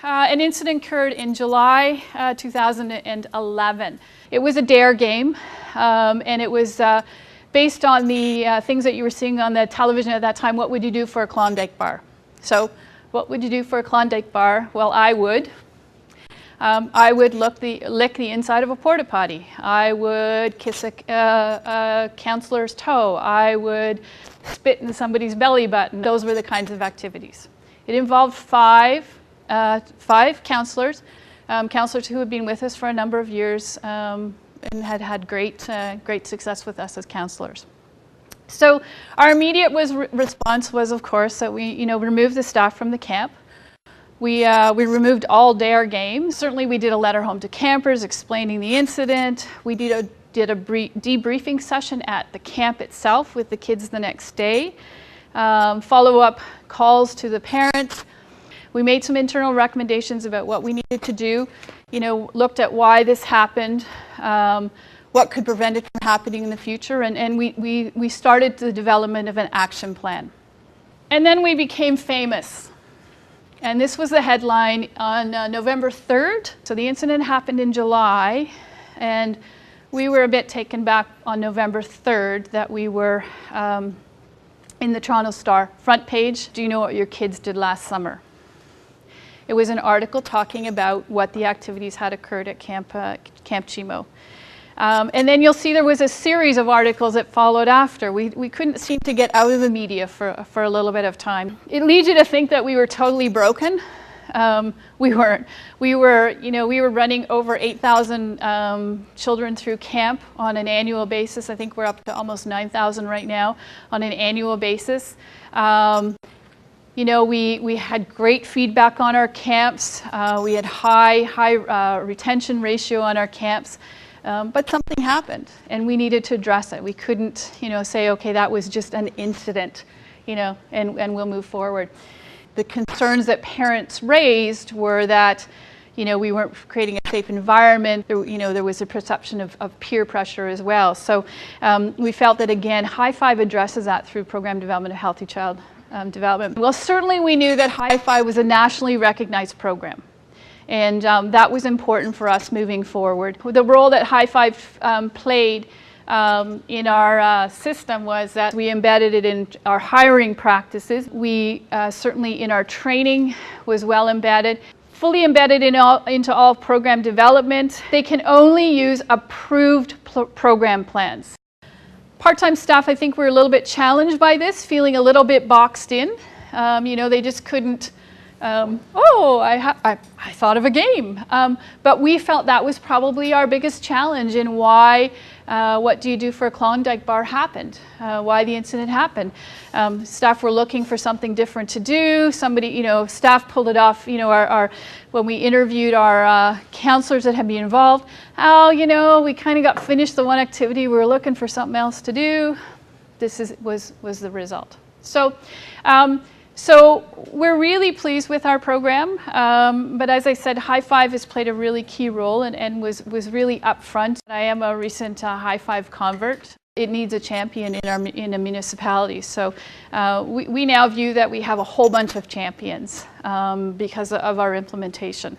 An incident occurred in July 2011. It was a DARE game, and it was based on the things that you were seeing on the television at that time. What would you do for a Klondike bar? So, what would you do for a Klondike bar? Well, I would lick the inside of a porta potty. I would kiss a counselor's toe. I would spit in somebody's belly button. Those were the kinds of activities. It involved five counselors, counselors who had been with us for a number of years and had had great success with us as counselors. So our immediate response was, of course, that we removed the staff from the camp. We removed all DARE games. Certainly we did a letter home to campers explaining the incident. We did a debriefing session at the camp itself with the kids the next day. Follow-up calls to the parents. We made some internal recommendations about what we needed to do, looked at why this happened, what could prevent it from happening in the future, and we started the development of an action plan. And then we became famous. And this was the headline on November 3rd. So the incident happened in July, and we were a bit taken back on November 3rd that we were in the Toronto Star front page. Do you know what your kids did last summer? It was an article talking about what the activities had occurred at Camp Chimo. And then you'll see there was a series of articles that followed after. We couldn't seem to get out of the media for a little bit of time. It leads you to think that we were totally broken. We weren't. We were running over 8,000 children through camp on an annual basis. I think we're up to almost 9,000 right now on an annual basis. We had great feedback on our camps. We had high retention ratio on our camps. But something happened, and we needed to address it. We couldn't, say, okay, that was just an incident, and we'll move forward. The concerns that parents raised were that, we weren't creating a safe environment. There was a perception of peer pressure as well. So we felt that, again, High Five addresses that through Program Development of Healthy Child Development. Well, certainly we knew that High Five was a nationally recognized program. And that was important for us moving forward. The role that High Five played in our system was that we embedded it in our hiring practices. We certainly in our training was well embedded, fully embedded into all program development. They can only use approved program plans. Part-time staff, I think, were a little bit challenged by this, feeling a little bit boxed in. They just couldn't. I thought of a game. But we felt that was probably our biggest challenge in why what do you do for a Klondike bar happened, why the incident happened. Staff were looking for something different to do. Staff pulled it off, when we interviewed our counselors that had been involved. We kind of got finished the one activity. We were looking for something else to do. This was the result. So we're really pleased with our program, but as I said, High Five has played a really key role and was really upfront. I am a recent High Five convert. It needs a champion in a municipality. So we now view that we have a whole bunch of champions because of our implementation.